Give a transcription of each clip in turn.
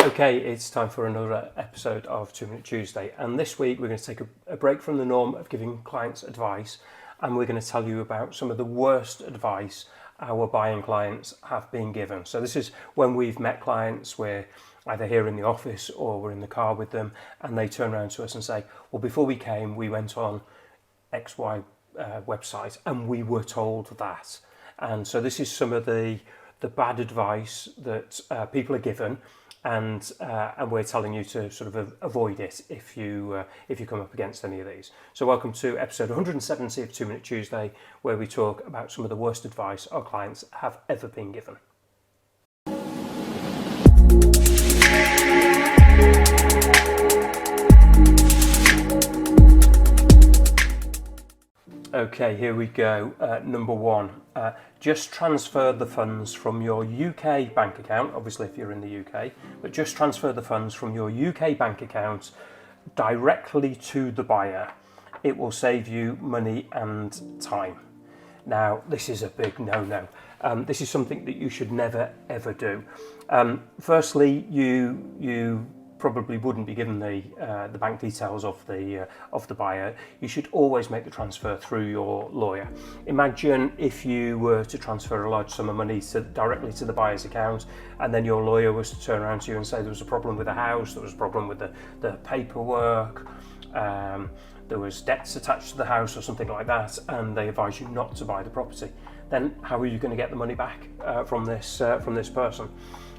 Okay, it's time for another episode of 2 Minute Tuesday, and this week we're going to take a break from the norm of giving clients advice, and we're going to tell you about some of the worst advice our buying clients have been given. So this is when we've met clients, we're either here in the office or we're in the car with them, and they turn around to us and say, well, before we came we went on XY website and we were told that. And so this is some of the bad advice that people are given, and we're telling you to sort of avoid it if you come up against any of these. So welcome to episode 170 of 2 Minute Tuesday, where we talk about some of the worst advice our clients have ever been given. Okay, here we go. Number one, just transfer the funds from your UK bank account, obviously if you're in the UK, but just transfer the funds from your UK bank account directly to the buyer. It will save you money and time. Now, this is a big no-no. This is something that you should never, ever do. Firstly, you probably wouldn't be given the bank details of the buyer. You should always make the transfer through your lawyer. Imagine if you were to transfer a large sum of money directly to the buyer's account, and then your lawyer was to turn around to you and say there was a problem with the house, there was a problem with the paperwork, there was debts attached to the house or something like that, and they advise you not to buy the property. Then how are you going to get the money back from this person?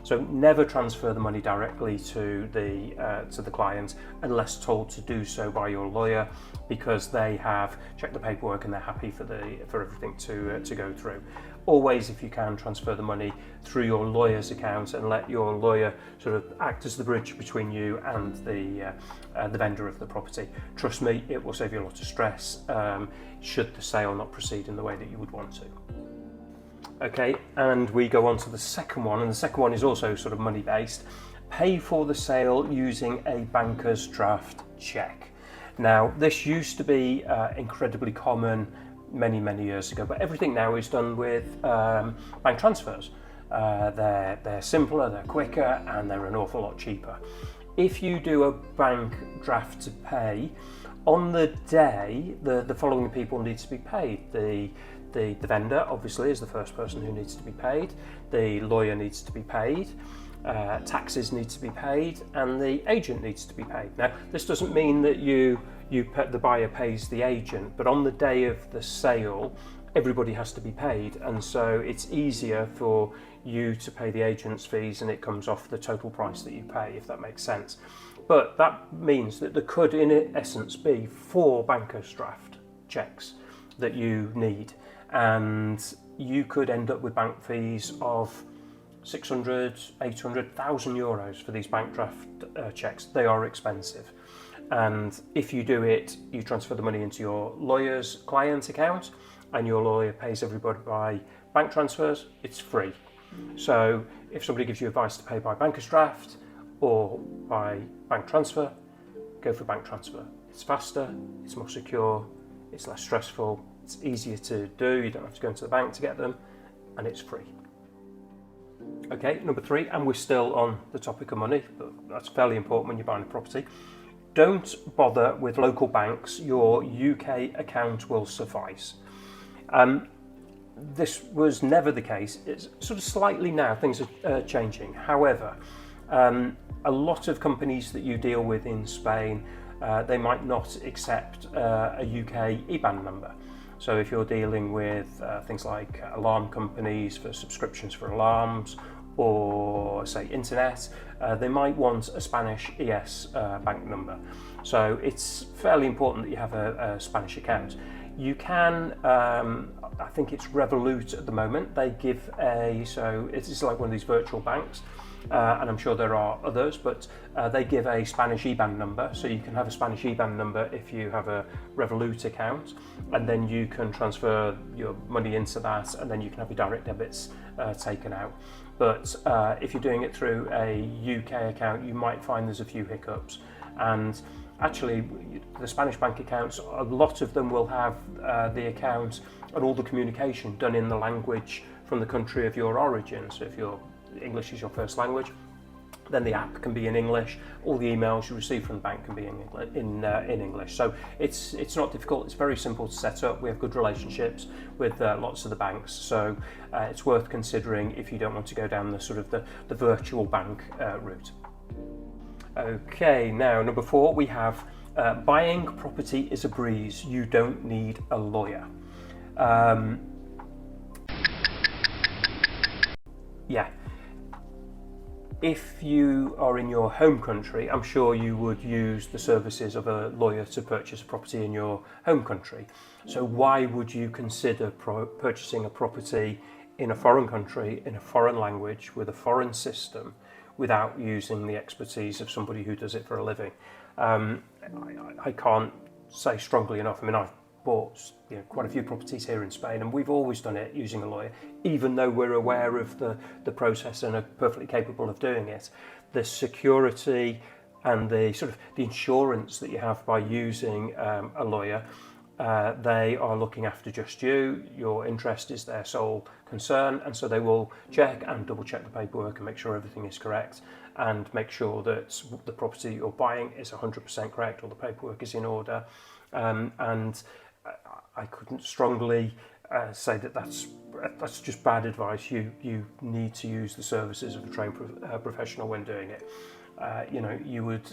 So never transfer the money directly to the client unless told to do so by your lawyer, because they have checked the paperwork and they're happy for everything to go through. Always, if you can, transfer the money through your lawyer's account and let your lawyer sort of act as the bridge between you and the vendor of the property. Trust me, it will save you a lot of stress should the sale not proceed in the way that you would want to. Okay, and we go on to the second one, and the second one is also sort of money based. Pay for the sale using a banker's draft cheque. Now, this used to be incredibly common many years ago, but everything now is done with bank transfers. They're simpler, they're quicker, and they're an awful lot cheaper. If you do a bank draft to pay, on the day, the following people need to be paid. The vendor, obviously, is the first person who needs to be paid. The lawyer needs to be paid. Taxes need to be paid, and the agent needs to be paid. Now, this doesn't mean that the buyer pays the agent, but on the day of the sale, everybody has to be paid, and so it's easier for you to pay the agent's fees, and it comes off the total price that you pay, if that makes sense. But that means that there could, in essence, be 4 banker's draft cheques that you need, and you could end up with bank fees of 600, 800, 1,000 euros for these bank draft cheques. They are expensive. And if you do it, you transfer the money into your lawyer's client account, and your lawyer pays everybody by bank transfers. It's free. So if somebody gives you advice to pay by banker's draft or by bank transfer, go for bank transfer. It's faster, it's more secure, it's less stressful, it's easier to do, you don't have to go into the bank to get them, and it's free. Okay, number 3, and we're still on the topic of money, but that's fairly important when you're buying a property. Don't bother with local banks, your UK account will suffice. This was never the case. It's sort of slightly now, things are changing. However, a lot of companies that you deal with in Spain, they might not accept a UK IBAN number. So if you're dealing with things like alarm companies for subscriptions for alarms, or say internet, they might want a Spanish ES bank number. So it's fairly important that you have a Spanish account. You can, I think it's Revolut at the moment, they give so it's like one of these virtual banks, and I'm sure there are others, but they give a Spanish IBAN number, so you can have a Spanish IBAN number if you have a Revolut account, and then you can transfer your money into that, and then you can have your direct debits taken out. But if you're doing it through a UK account, you might find there's a few hiccups, and actually the Spanish bank accounts, a lot of them will have the account and all the communication done in the language from the country of your origin. So if English is your first language, then the app can be in English. All the emails you receive from the bank can be in English. So it's not difficult. It's very simple to set up. We have good relationships with lots of the banks, so it's worth considering if you don't want to go down the sort of the virtual bank route. Okay, now number 4, we have buying property is a breeze. You don't need a lawyer. Yeah. If you are in your home country, I'm sure you would use the services of a lawyer to purchase a property in your home country. So why would you consider purchasing a property in a foreign country, in a foreign language, with a foreign system, without using the expertise of somebody who does it for a living? I can't say strongly enough. I mean, I've bought quite a few properties here in Spain, and we've always done it using a lawyer, even though we're aware of the process and are perfectly capable of doing it. The security and the sort of the insurance that you have by using a lawyer, they are looking after just you. Your interest is their sole concern, and so they will check and double check the paperwork and make sure everything is correct, and make sure that the property you're buying is 100% correct, or the paperwork is in order. And I couldn't strongly say that that's just bad advice. You need to use the services of a trained professional when doing it. You would,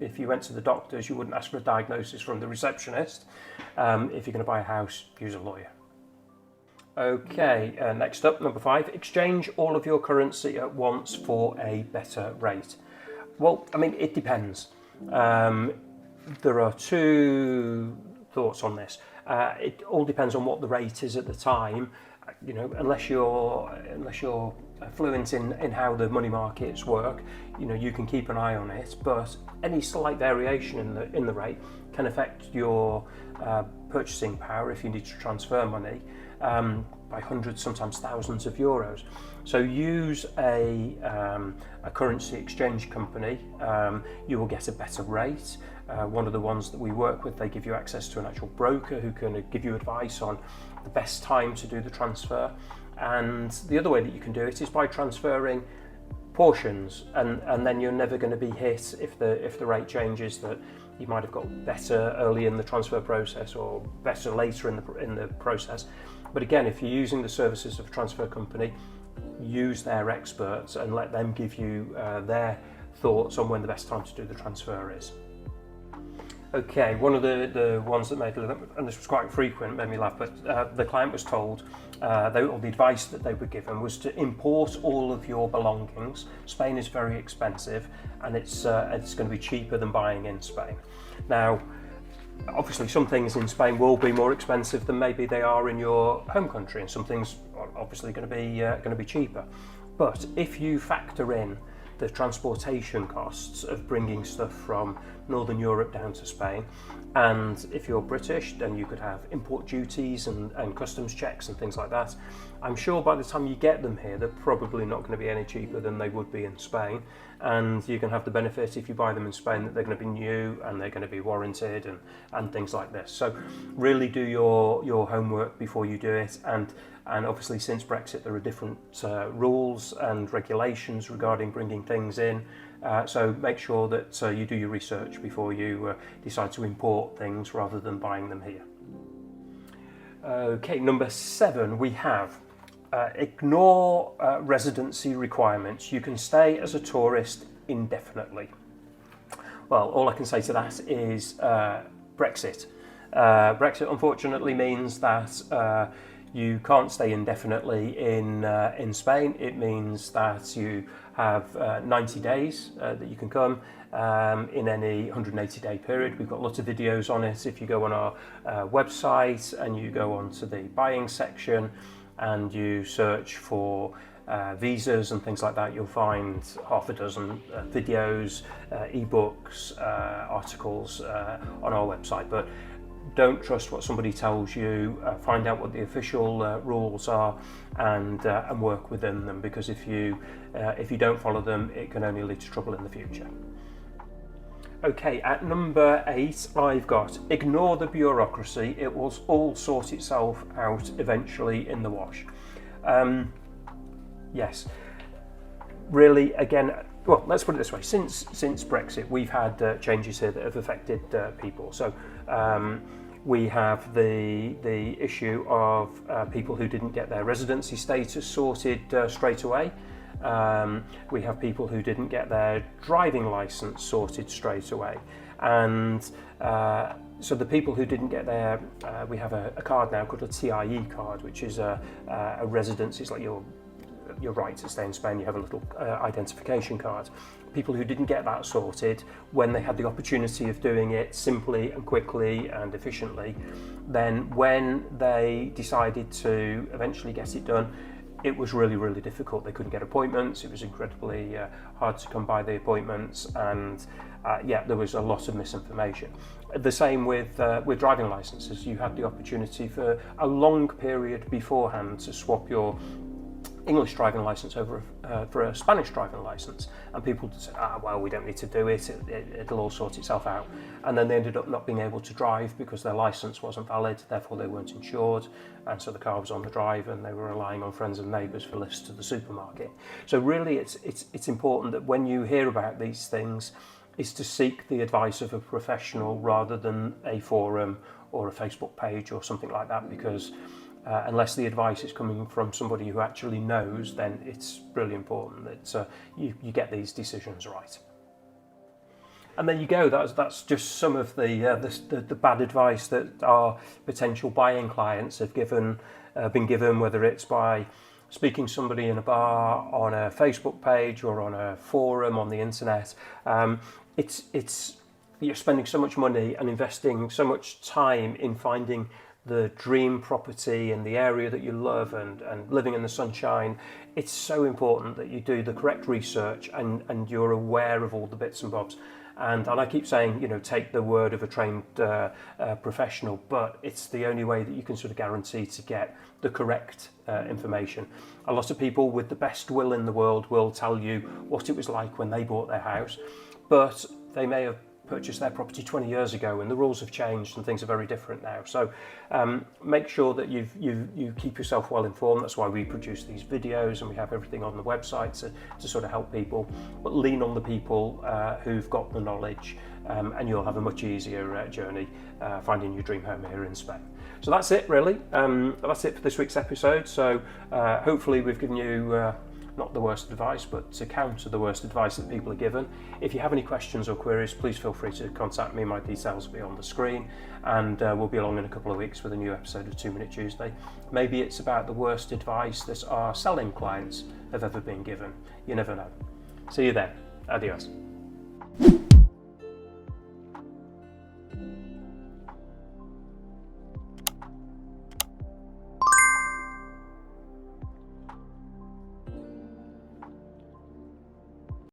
if you went to the doctors, you wouldn't ask for a diagnosis from the receptionist. If you're going to buy a house, use a lawyer. Okay, next up, number 5, exchange all of your currency at once for a better rate. Well, I mean, it depends. There are 2 thoughts on this. It all depends on what the rate is at the time. Unless you're fluent in how the money markets work, you can keep an eye on it. But any slight variation in the rate can affect your purchasing power if you need to transfer money by hundreds, sometimes thousands of euros. So use a currency exchange company. You will get a better rate. One of the ones that we work with, they give you access to an actual broker who can give you advice on the best time to do the transfer. And the other way that you can do it is by transferring portions, and then you're never going to be hit if the rate changes, that you might have got better early in the transfer process or better later in the process. But again, if you're using the services of a transfer company, use their experts and let them give you their thoughts on when the best time to do the transfer is. Okay, one of the ones that made, and this was quite frequent, made me laugh, but the client was told, or the advice that they were given was to import all of your belongings. Spain is very expensive, and it's going to be cheaper than buying in Spain. Now, obviously some things in Spain will be more expensive than maybe they are in your home country, and some things are obviously going to be cheaper. But if you factor in the transportation costs of bringing stuff from Northern Europe down to Spain, and if you're British, then you could have import duties and customs checks and things like that. I'm sure by the time you get them here, they're probably not going to be any cheaper than they would be in Spain, and you can have the benefit, if you buy them in Spain, that they're going to be new and they're going to be warranted and things like this. So really do your homework before you do it, and obviously since Brexit there are different rules and regulations regarding bringing things in, so make sure that you do your research before you decide to import things rather than buying them here. Okay, number 7, we have ignore residency requirements. You can stay as a tourist indefinitely. Well, all I can say to that is Brexit. Brexit unfortunately means that you can't stay indefinitely in Spain. It means that you have 90 days that you can come in any 180-day period. We've got lots of videos on it. If you go on our website and you go onto the buying section and you search for visas and things like that, you'll find half a dozen videos, ebooks, articles on our website. But don't trust what somebody tells you. Find out what the official rules are and work within them, because if you don't follow them, it can only lead to trouble in the future. Okay, at number 8, I've got ignore the bureaucracy. It will all sort itself out eventually in the wash. Yes, really, again, well, let's put it this way. Since Brexit, we've had changes here that have affected people. So we have the issue of people who didn't get their residency status sorted straight away. We have people who didn't get their driving license sorted straight away. And so the people who didn't get their, we have a card now called a TIE card, which is a residency. It's like your right to stay in Spain. You have a little identification card. People who didn't get that sorted, when they had the opportunity of doing it simply and quickly and efficiently, then when they decided to eventually get it done, it was really, really difficult. They couldn't get appointments. It was incredibly hard to come by the appointments, and there was a lot of misinformation. The same with driving licenses. You had the opportunity for a long period beforehand to swap your English driving license over for a Spanish driving license, and people said, well, we don't need to do it, it'll all sort itself out. And then they ended up not being able to drive because their license wasn't valid, therefore they weren't insured, and so the car was on the drive and they were relying on friends and neighbours for lifts to the supermarket. So really it's important that when you hear about these things, is to seek the advice of a professional rather than a forum or a Facebook page or something like that, because unless the advice is coming from somebody who actually knows, then it's really important that you get these decisions right. And there you go. That's just some of the bad advice that our potential buying clients have been given, whether it's by speaking to somebody in a bar, on a Facebook page, or on a forum on the internet. It's you're spending so much money and investing so much time in finding the dream property in the area that you love and living in the sunshine. It's so important that you do the correct research and you're aware of all the bits and bobs. And I keep saying, take the word of a trained professional, but it's the only way that you can sort of guarantee to get the correct information. A lot of people with the best will in the world will tell you what it was like when they bought their house, but they may have purchased their property 20 years ago and the rules have changed and things are very different now. So make sure that you keep yourself well informed. That's why we produce these videos and we have everything on the website to sort of help people, but lean on the people who've got the knowledge, and you'll have a much easier journey finding your dream home here in Spain. So that's it really. That's it for this week's episode. So hopefully we've given you not the worst advice, but to counter the worst advice that people are given. If you have any questions or queries, please feel free to contact me. My details will be on the screen, and we'll be along in a couple of weeks with a new episode of 2 Minute Tuesday. Maybe it's about the worst advice that our selling clients have ever been given. You never know. See you then. Adios.